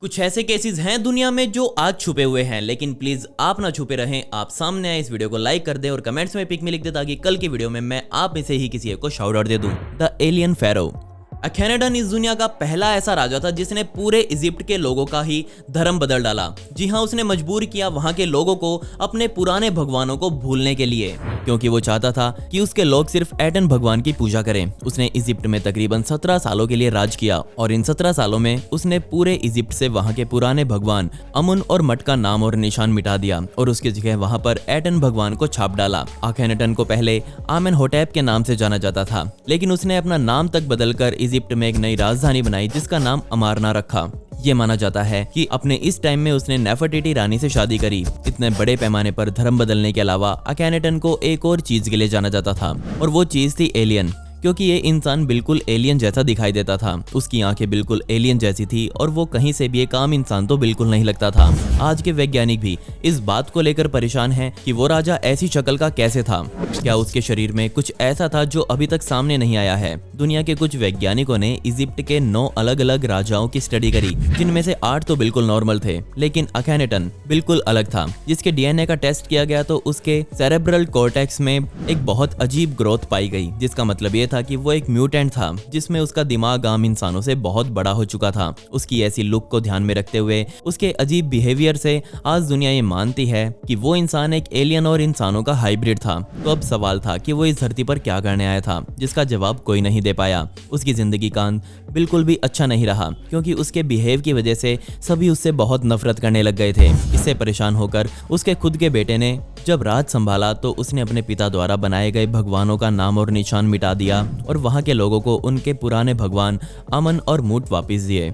कुछ ऐसे केसेस हैं दुनिया में जो आज छुपे हुए हैं, लेकिन प्लीज आप ना छुपे रहें। आप सामने आए इस वीडियो को लाइक कर दें और कमेंट्स में पिक में लिख दे ताकि कल की वीडियो में मैं आप में से ही किसी एक को शाउट आउट दे दूं। द एलियन फेरो। अखेनेटन इस दुनिया का पहला ऐसा राजा था जिसने पूरे इजिप्ट के लोगों का ही धर्म बदल डाला। जी हाँ, उसने मजबूर किया वहां के लोगों को अपने पुराने भगवानों को भूलने के लिए, क्योंकि वो चाहता था कि उसके लोग सिर्फ एटन भगवान की पूजा करें। उसने इजिप्ट में तकरीबन 17 सालों के लिए राज किया और इन 17 सालों में उसने पूरे इजिप्ट से वहां के पुराने भगवान अमुन और मट का नाम और निशान मिटा दिया और उसकी जगह वहां पर एटन भगवान को छाप डाला। अखेनेटन को पहले आमेनहोटेप के नाम से जाना जाता था, लेकिन उसने अपना नाम तक बदलकर इजिप्ट में एक नई राजधानी बनाई जिसका नाम अमारना रखा। ये माना जाता है कि अपने इस टाइम में उसने नेफरटिटी रानी से शादी करी। इतने बड़े पैमाने पर धर्म बदलने के अलावा अखेनेटन को एक और चीज के लिए जाना जाता था और वो चीज थी एलियन, क्योंकि ये इंसान बिल्कुल एलियन जैसा दिखाई देता था। उसकी आंखें बिल्कुल एलियन जैसी थी और वो कहीं से भी एक आम इंसान तो बिल्कुल नहीं लगता था। आज के वैज्ञानिक भी इस बात को लेकर परेशान हैं कि वो राजा ऐसी शक्ल का कैसे था। क्या उसके शरीर में कुछ ऐसा था जो अभी तक सामने नहीं आया है। दुनिया के कुछ वैज्ञानिकों ने इजिप्ट के 9 अलग अलग राजाओं की स्टडी करी, जिनमें से 8 तो बिल्कुल नॉर्मल थे, लेकिन अखेनेटन बिल्कुल अलग था। जिसके डीएनए का टेस्ट किया गया तो उसके सेरेब्रल कॉर्टेक्स में एक बहुत अजीब ग्रोथ पाई गई, जिसका मतलब ये था कि वो एक म्यूटेंट था जिसमें उसका दिमाग आम इंसानों से बहुत बड़ा हो चुका था। उसकी ऐसी लुक को ध्यान में रखते हुए उसके अजीब बिहेवियर से आज दुनिया ये मानती है कि वो इंसान एक एलियन और इंसानों का हाइब्रिड था। तो अब सवाल था कि वो इस धरती पर क्या करने आया था, जिसका जवाब कोई नहीं दे पाया। उसकी जिंदगी का अंत बिल्कुल भी अच्छा नहीं रहा, क्योंकि उसके बिहेव की वजह से सभी उससे बहुत नफरत करने लग गए थे। इससे परेशान होकर उसके खुद के बेटे ने जब राज संभाला तो उसने अपने पिता द्वारा बनाए गए भगवानों का नाम और निशान मिटा दिया और वहां के लोगों को उनके पुराने भगवान अमन और मूट वापस दिए।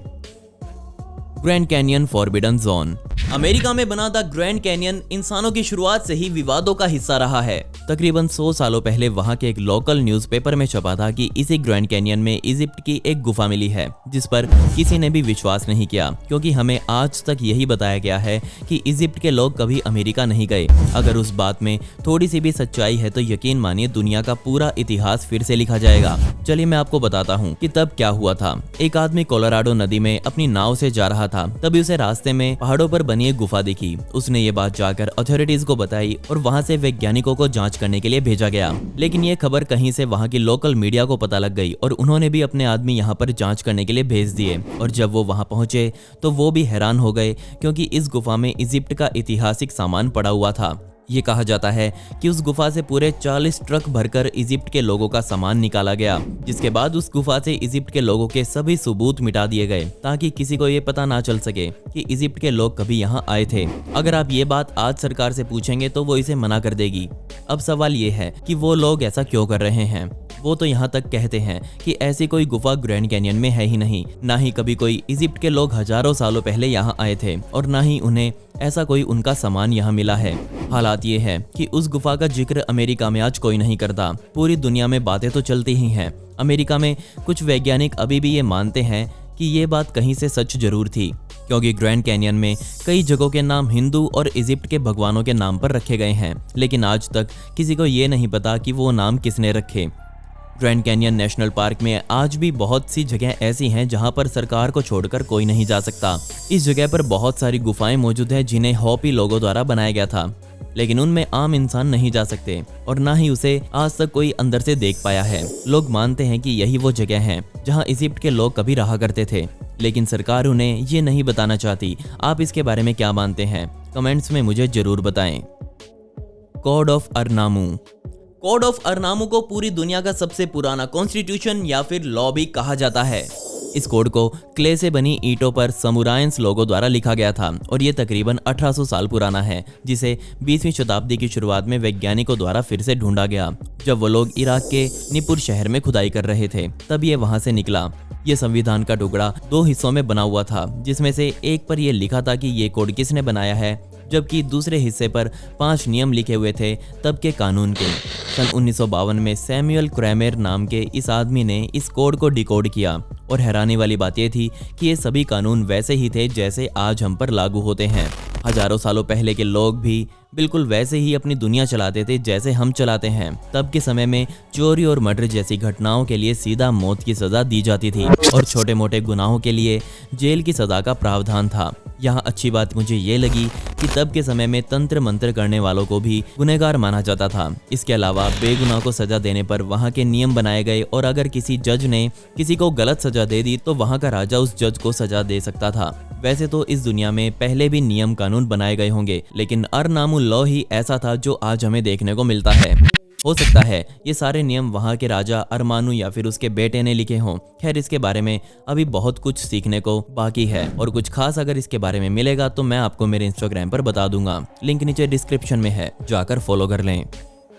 Grand canyon forbidden zone. America में बना द ग्रैंड कैनियन इंसानों की शुरुआत से ही विवादों का हिस्सा रहा है। तकरीबन 100 सालों पहले वहां के एक लोकल न्यूज़पेपर में छपा था कि इसी ग्रैंड कैनियन में इजिप्ट की एक गुफा मिली है, जिस पर किसी ने भी विश्वास नहीं किया, क्योंकि हमें आज तक यही बताया गया है कि इजिप्ट के लोग कभी अमेरिका नहीं गए। अगर उस बात में थोड़ी सी भी सच्चाई है तो यकीन मानिए दुनिया का पूरा इतिहास फिर से लिखा जाएगा। चलिए मैं आपको बताता हूँ कि तब क्या हुआ था। एक आदमी कोलोराडो नदी में अपनी नाव से जा रहा था, तभी उसे रास्ते में पहाड़ों पर बनी एक गुफा दिखी। उसने ये बात जाकर अथॉरिटीज को बताई और वहां से वैज्ञानिकों को जांच करने के लिए भेजा गया। लेकिन ये खबर कहीं से वहां की लोकल मीडिया को पता लग गई और उन्होंने भी अपने आदमी यहाँ पर जांच करने के लिए भेज दिए। और जब वो वहां पहुंचे तो वो भी हैरान हो गए, क्योंकि इस गुफा में इजिप्ट का ऐतिहासिक सामान पड़ा हुआ था। ये कहा जाता है कि उस गुफा से पूरे 40 ट्रक भरकर इजिप्ट के लोगों का सामान निकाला गया, जिसके बाद उस गुफा से इजिप्ट के लोगों के सभी सबूत मिटा दिए गए, ताकि किसी को ये पता ना चल सके कि इजिप्ट के लोग कभी यहाँ आए थे। अगर आप ये बात आज सरकार से पूछेंगे तो वो इसे मना कर देगी। अब सवाल ये है कि वो लोग ऐसा क्यों कर रहे हैं। वो तो यहाँ तक कहते हैं कि ऐसी कोई गुफा ग्रैंड कैनियन में है ही नहीं, ना ही कभी कोई इजिप्ट के लोग हजारों सालों पहले यहाँ आए थे और ना ही उन्हें ऐसा कोई उनका सामान यहाँ मिला है। हालात ये है कि उस गुफा का जिक्र अमेरिका में आज कोई नहीं करता। पूरी दुनिया में बातें तो चलती ही हैं। अमेरिका में कुछ वैज्ञानिक अभी भी ये मानते हैं कि ये बात कहीं से सच जरूर थी, क्योंकि ग्रैंड कैनियन में कई जगहों के नाम हिंदू और इजिप्ट के भगवानों के नाम पर रखे गए हैं, लेकिन आज तक किसी को ये नहीं पता कि वो नाम किसने रखे। ग्रैंड कैनियन नेशनल पार्क में आज भी बहुत सी जगह ऐसी हैं जहां पर सरकार को छोड़कर कोई नहीं जा सकता। इस जगह पर बहुत सारी गुफाएं मौजूद हैं जिन्हें हॉपी लोगों द्वारा बनाया गया था, लेकिन उनमें आम इंसान नहीं जा सकते और ना ही उसे आज तक कोई अंदर से देख पाया है। लोग मानते हैं कि यही वो जगह है जहां इजिप्ट के लोग कभी रहा करते थे, लेकिन सरकार उन्हें ये नहीं बताना चाहती। आप इसके बारे में क्या मानते हैं? कमेंट्स में मुझे जरूर बताएं। Code of Ur-Nammu. Code of Ur-Nammu को पूरी दुनिया का सबसे पुराना कॉन्स्टिट्यूशन या फिर लॉ भी कहा जाता है। इस कोड को क्ले से बनी ईंटों पर समुराइंस लोगों द्वारा लिखा गया था और ये तकरीबन 1800 साल पुराना है, जिसे 20वीं शताब्दी की शुरुआत में वैज्ञानिकों द्वारा फिर से ढूंढा गया। जब वो लोग इराक के निपुर शहर में खुदाई कर रहे थे तब ये वहां से निकला। ये संविधान का टुकड़ा 2 हिस्सों में बना हुआ था, जिसमें से एक पर यह लिखा था कि ये कोड किसने बनाया है, जबकि दूसरे हिस्से पर 5 नियम लिखे हुए थे तब के कानून के। सन 1952 में सैमुअल क्रैमेर नाम के इस आदमी ने इस कोड को डिकोड किया और हैरानी वाली बात यह थी कि ये सभी कानून वैसे ही थे जैसे आज हम पर लागू होते हैं। हजारों सालों पहले के लोग भी बिल्कुल वैसे ही अपनी दुनिया चलाते थे जैसे हम चलाते हैं। तब के समय में चोरी और मर्डर जैसी घटनाओं के लिए सीधा मौत की सजा दी जाती थी और छोटे मोटे गुनाहों के लिए जेल की सजा का प्रावधान था। यहाँ अच्छी बात मुझे ये लगी कि तब के समय में तंत्र मंत्र करने वालों को भी गुनहगार माना जाता था। इसके अलावा बेगुनाह को सजा देने पर वहाँ के नियम बनाए गए और अगर किसी जज ने किसी को गलत सजा दे दी तो वहाँ का राजा उस जज को सजा दे सकता था। वैसे तो इस दुनिया में पहले भी नियम कानून बनाए गए होंगे, लेकिन अरनामुल लॉ ही ऐसा था जो आज हमें देखने को मिलता है। हो सकता है ये सारे नियम वहाँ के राजा अरमानू या फिर उसके बेटे ने लिखे हों। खैर, इसके बारे में अभी बहुत कुछ सीखने को बाकी है और कुछ खास अगर इसके बारे में मिलेगा तो मैं आपको मेरे इंस्टाग्राम पर बता दूंगा। लिंक नीचे डिस्क्रिप्शन में है, जाकर फॉलो कर लें।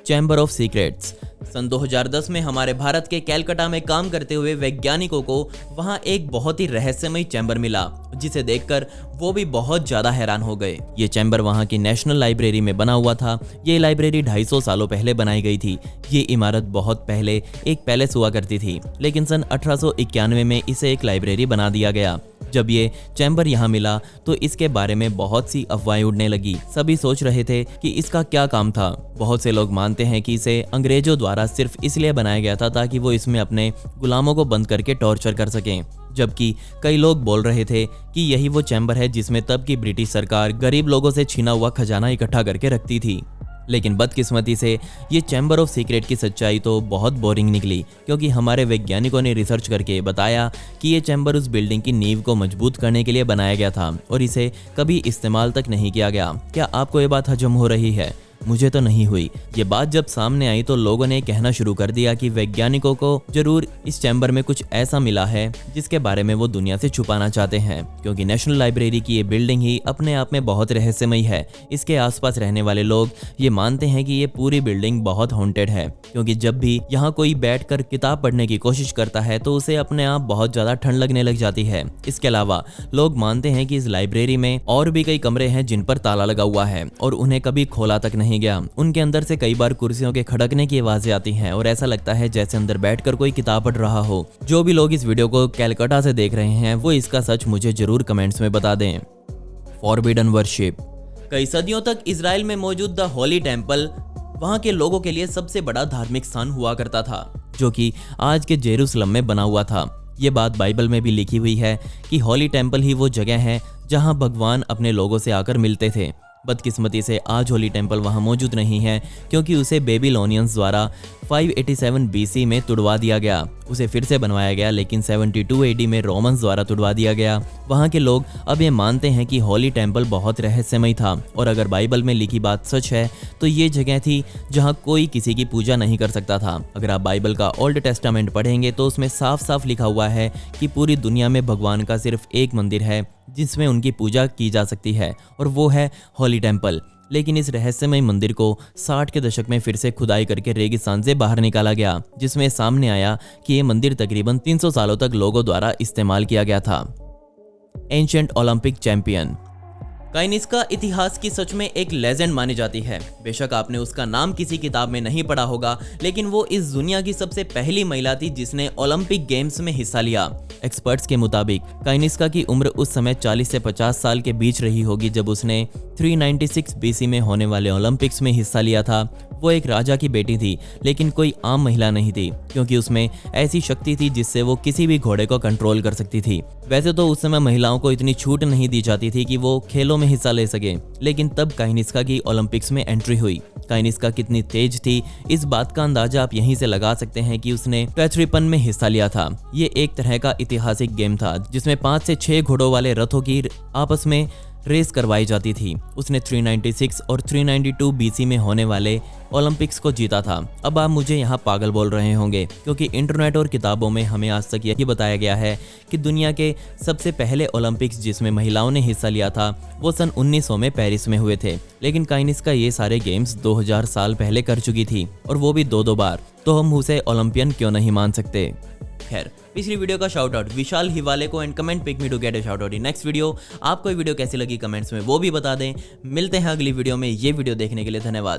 Chamber of secrets. सन 2010 में हमारे भारत के कैलकाटा में काम करते हुए वैज्ञानिकों को वहां एक बहुत ही रहस्यमय चैम्बर मिला, जिसे देखकर वो भी बहुत ज्यादा हैरान हो गए। ये चैम्बर वहां की नेशनल लाइब्रेरी में बना हुआ था। ये लाइब्रेरी 250 सालों पहले बनाई गई थी। ये इमारत बहुत पहले एक पैलेस हुआ करती थी, लेकिन सन 1891 में इसे एक लाइब्रेरी बना दिया गया। जब ये चैम्बर यहाँ मिला तो इसके बारे में बहुत सी अफवाहें उड़ने लगी। सभी सोच रहे थे कि इसका क्या काम था। बहुत से लोग मानते हैं कि इसे अंग्रेजों द्वारा सिर्फ इसलिए बनाया गया था ताकि वो इसमें अपने गुलामों को बंद करके टॉर्चर कर सकें, जबकि कई लोग बोल रहे थे कि यही वो चैम्बर है जिसमें तब की ब्रिटिश सरकार गरीब लोगों से छीना हुआ खजाना इकट्ठा करके रखती थी। लेकिन बदकिस्मती से ये चैम्बर ऑफ सीक्रेट की सच्चाई तो बहुत बोरिंग निकली, क्योंकि हमारे वैज्ञानिकों ने रिसर्च करके बताया कि ये चैम्बर उस बिल्डिंग की नींव को मजबूत करने के लिए बनाया गया था और इसे कभी इस्तेमाल तक नहीं किया गया। क्या आपको ये बात हजम हो रही है? मुझे तो नहीं हुई। ये बात जब सामने आई तो लोगों ने कहना शुरू कर दिया कि वैज्ञानिकों को जरूर इस चैम्बर में कुछ ऐसा मिला है जिसके बारे में वो दुनिया से छुपाना चाहते हैं, क्योंकि नेशनल लाइब्रेरी की ये बिल्डिंग ही अपने आप में बहुत रहस्यमय है। इसके आसपास रहने वाले लोग ये मानते हैं कि ये पूरी बिल्डिंग बहुत हॉन्टेड है, क्योंकि जब भी यहाँ कोई बैठकर किताब पढ़ने की कोशिश करता है तो उसे अपने आप बहुत ज्यादा ठंड लगने लग जाती है। इसके अलावा लोग मानते हैं कि इस लाइब्रेरी में और भी कई कमरे हैं जिन पर ताला लगा हुआ है और उन्हें कभी खोला तक नहीं गया। उनके अंदर से कई बार कुर्सियों के खड़कने की आवाजें आती हैं और ऐसा लगता है जैसे अंदर बैठकर कोई किताब पढ़ रहा हो। जो भी लोग इस वीडियो को कैलकाटा से देख रहे हैं वो इसका सच मुझे जरूर कमेंट्स में बता दें। Forbidden worship. कई सदियों तक इजराइल में मौजूद द होली टेम्पल वहां के लोगों के लिए सबसे बड़ा धार्मिक स्थान हुआ करता था, जो कि आज के जेरूसलम में बना हुआ था। ये बात बाइबल में भी लिखी हुई है कि होली टेम्पल ही वो जगह है जहां भगवान अपने लोगों से आकर मिलते थे। बदकिस्मती से आज होली टेम्पल वहां मौजूद नहीं है, क्योंकि उसे बेबीलोनियंस द्वारा 587 BC में तुड़वा दिया गया। उसे फिर से बनवाया गया, लेकिन 72 AD में रोमन्स द्वारा तुड़वा दिया गया। वहां के लोग अब ये मानते हैं कि होली टेम्पल बहुत रहस्यमय था और अगर बाइबल में लिखी बात सच है तो ये जगह थी जहां कोई किसी की पूजा नहीं कर सकता था। अगर आप बाइबल का ओल्ड टेस्टामेंट पढ़ेंगे तो उसमें साफ साफ लिखा हुआ है कि पूरी दुनिया में भगवान का सिर्फ एक मंदिर है जिसमें उनकी पूजा की जा सकती है और वो है होली टेम्पल। लेकिन इस रहस्यमय मंदिर को 60 के दशक में फिर से खुदाई करके रेगिस्तान से बाहर निकाला गया, जिसमें सामने आया कि ये मंदिर तकरीबन 300 सालों तक लोगों द्वारा इस्तेमाल किया गया था। Ancient Olympic champion. काइनिस का इतिहास की सच में एक लेजेंड मानी जाती है। बेशक आपने उसका नाम किसी किताब में नहीं पढ़ा होगा, लेकिन वो इस दुनिया की सबसे पहली महिला थी जिसने ओलंपिक गेम्स में हिस्सा लिया। एक्सपर्ट्स के मुताबिक काइनिस्का की उम्र उस समय 40 से 50 साल के बीच रही होगी जब उसने 396 BC में होने वाले ओलंपिक्स में हिस्सा लिया था। वो एक राजा की बेटी थी, लेकिन कोई आम महिला नहीं थी, क्योंकि उसमें ऐसी शक्ति थी जिससे वो किसी भी घोड़े को कंट्रोल कर सकती थी। वैसे तो उस समय महिलाओं को इतनी छूट नहीं दी जाती थी कि वो खेलों में हिस्सा ले सके, लेकिन तब काइनिस्का की ओलंपिक्स में एंट्री हुई। काइनिस्का कितनी तेज थी इस बात का अंदाजा आप यहीं से लगा सकते हैं कि उसने पैथरीपन में हिस्सा लिया था। ये एक तरह का ऐतिहासिक गेम था जिसमें 5 से 6 घोड़ों वाले रथों की आपस में रेस करवाई जाती थी। उसने 396 और 392 BC में होने वाले ओलंपिक्स को जीता था। अब आप मुझे यहाँ पागल बोल रहे होंगे, क्योंकि इंटरनेट और किताबों में हमें आज तक यही बताया गया है कि दुनिया के सबसे पहले ओलंपिक्स जिसमें महिलाओं ने हिस्सा लिया था वो सन 1900 में पेरिस में हुए थे। लेकिन काइनिस्का ये सारे गेम्स 2000 साल पहले कर चुकी थी, और वो भी 2 बार। तो हम उसे ओलंपियन क्यों नहीं मान सकते। खैर, पिछली वीडियो का शाउट आउट विशाल हिवाले को and comment pick me to get a shout out in next video. आपको ये वीडियो कैसी लगी कमेंट्स में वो भी बता दें। मिलते हैं अगली वीडियो में। ये वीडियो देखने के लिए धन्यवाद।